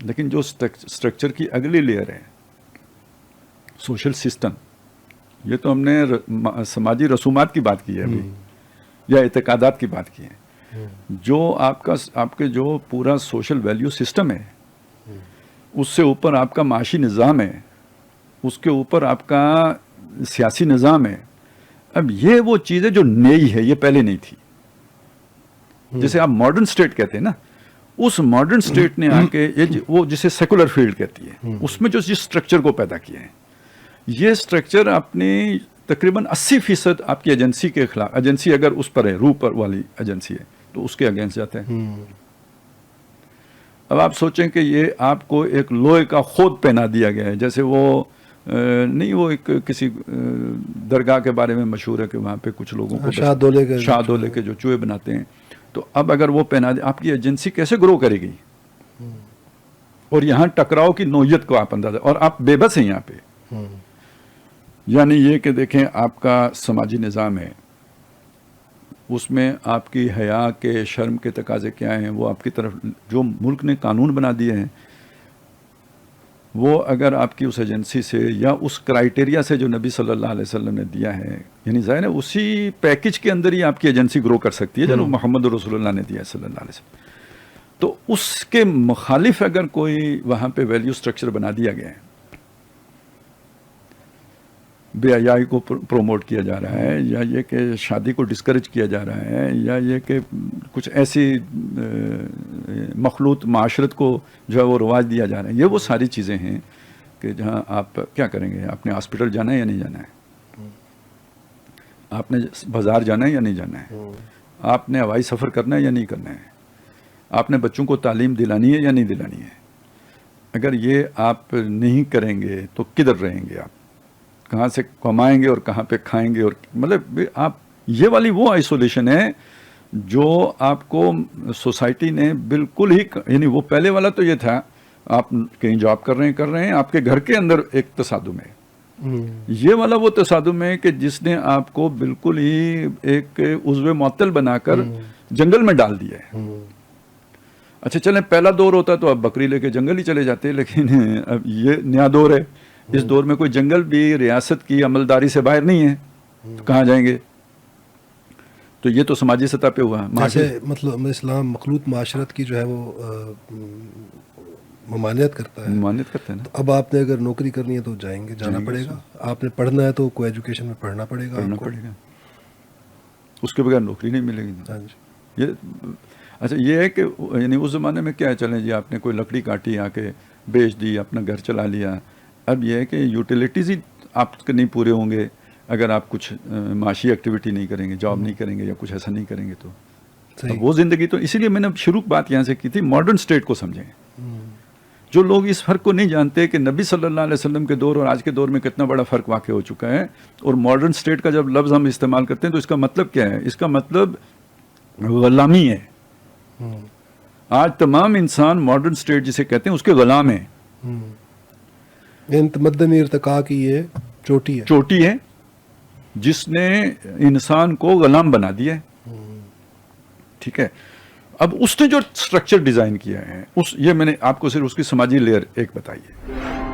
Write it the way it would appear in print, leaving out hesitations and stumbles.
لیکن جو اسٹرکچر کی اگلی لیئر ہے سوشل سسٹم، یہ تو ہم نے سماجی رسومات کی بات کی ہے ابھی، یا اعتقادات کی بات کی ہے. جو آپ کے جو پورا سوشل ویلیو سسٹم ہے، اس سے اوپر آپ کا معاشی نظام ہے، اس کے اوپر آپ کا سیاسی نظام ہے. اب یہ وہ چیز ہے جو نئی ہے، یہ پہلے نہیں تھی. جسے آپ ماڈرن اسٹیٹ کہتے ہیں نا، اس ماڈرن اسٹیٹ نے آ کے وہ جسے سیکولر فیلڈ کہتی ہے، اس میں جو جس اسٹرکچر کو پیدا کیا ہے، یہ اسٹرکچر اپنی تقریباً 80% آپ کی ایجنسی کے خلاف، ایجنسی اگر اس پر ہے، روح پر والی ایجنسی ہے تو اس کے اگینسٹ جاتے ہیں. اب آپ سوچیں کہ یہ آپ کو ایک لوہے کا خود پہنا دیا گیا ہے، جیسے وہ نہیں، وہ ایک کسی درگاہ کے بارے میں مشہور ہے کہ وہاں پہ کچھ لوگوں کو شاہ دولے کے جو چوہے بناتے ہیں، تو اب اگر وہ پہنا دے، آپ کی ایجنسی کیسے گرو کرے گی؟ اور یہاں ٹکراؤ کی نوعیت کو آپ اندازہ، اور آپ بے بس ہیں یہاں پہ. یعنی یہ کہ دیکھیں آپ کا سماجی نظام ہے، اس میں آپ کی حیا کے، شرم کے تقاضے کیا ہیں، وہ آپ کی طرف جو ملک نے قانون بنا دیے ہیں، وہ اگر آپ کی اس ایجنسی سے یا اس کرائیٹیریا سے جو نبی صلی اللہ علیہ وسلم نے دیا ہے، یعنی ظاہر ہے اسی پیکج کے اندر ہی آپ کی ایجنسی گرو کر سکتی ہے جو محمد رسول اللہ نے دیا ہے صلی اللہ علیہ وسلم. تو اس کے مخالف اگر کوئی وہاں پہ ویلیو سٹرکچر بنا دیا گیا ہے، بے حیائی کو پروموٹ کیا جا رہا ہے، یا یہ کہ شادی کو ڈسکریج کیا جا رہا ہے، یا یہ کہ کچھ ایسی مخلوط معاشرت کو جو ہے وہ رواج دیا جا رہا ہے، یہ وہ ساری چیزیں ہیں کہ جہاں آپ کیا کریں گے؟ آپ نے ہاسپٹل جانا ہے یا نہیں جانا ہے؟ آپ نے بازار جانا ہے یا نہیں جانا ہے؟ آپ نے ہوائی سفر کرنا ہے یا نہیں کرنا ہے؟ آپ نے بچوں کو تعلیم دلانی ہے یا نہیں دلانی ہے؟ اگر یہ آپ نہیں کریں گے تو کدھر رہیں گے؟ آپ کہاں سے کمائیں گے اور کہاں پہ کھائیں گے؟ اور مطلب آپ یہ والی وہ آئسولیشن ہے جو آپ کو سوسائٹی نے بالکل ہی، یعنی وہ پہلے والا تو یہ تھا آپ کہیں جاب کر رہے ہیں آپ کے گھر کے اندر ایک تصادم ہے. یہ والا وہ تصادم ہے کہ جس نے آپ کو بالکل ہی ایک عضو معطل بنا کر جنگل میں ڈال دیا ہے. اچھا چلیں، پہلا دور ہوتا تو اب بکری لے کے جنگل ہی چلے جاتے، لیکن اب یہ نیا دور ہے. اس دور میں کوئی جنگل بھی ریاست کی عملداری سے باہر نہیں ہے، تو کہاں جائیں گے؟ تو یہ تو سماجی سطح پہ ہوا. جیسے مطلب اسلام مخلوط معاشرت کی جو ہے وہ ممانعت کرتا ہے نا. تو اب آپ نے اگر نوکری کرنی ہے تو جانا پڑے گا. آپ نے پڑھنا ہے تو کوئی ایجوکیشن میں پڑھنا پڑے گا. اس کے بغیر نوکری نہیں ملے گی. اچھا یہ ہے کہ یعنی اس زمانے میں کیا ہے، چلیں جی آپ نے کوئی لکڑی کاٹی، آ کے بیچ دی، اپنا گھر چلا لیا. اب یہ ہے کہ یوٹیلیٹیز ہی آپ کے نہیں پورے ہوں گے اگر آپ کچھ معاشی ایکٹیویٹی نہیں کریں گے، جاب نہیں کریں گے، یا کچھ ایسا نہیں کریں گے. تو وہ زندگی تو اسی لیے میں نے شروع بات یہاں سے کی تھی، ماڈرن اسٹیٹ کو سمجھیں. جو لوگ اس فرق کو نہیں جانتے کہ نبی صلی اللہ علیہ وسلم کے دور اور آج کے دور میں کتنا بڑا فرق واقع ہو چکا ہے. اور ماڈرن اسٹیٹ کا جب لفظ ہم استعمال کرتے ہیں تو اس کا مطلب کیا ہے؟ اس کا مطلب غلامی ہے. آج تمام انسان ماڈرن اسٹیٹ جسے کہتے ہیں اس کے غلام ہیں. تمدنی ارتقاء کی یہ چوٹی ہے جس نے انسان کو غلام بنا دیا ہے. ٹھیک ہے. اب اس نے جو اسٹرکچر ڈیزائن کیا ہے، یہ میں نے آپ کو صرف اس کی سماجی لیئر ایک بتائی ہے.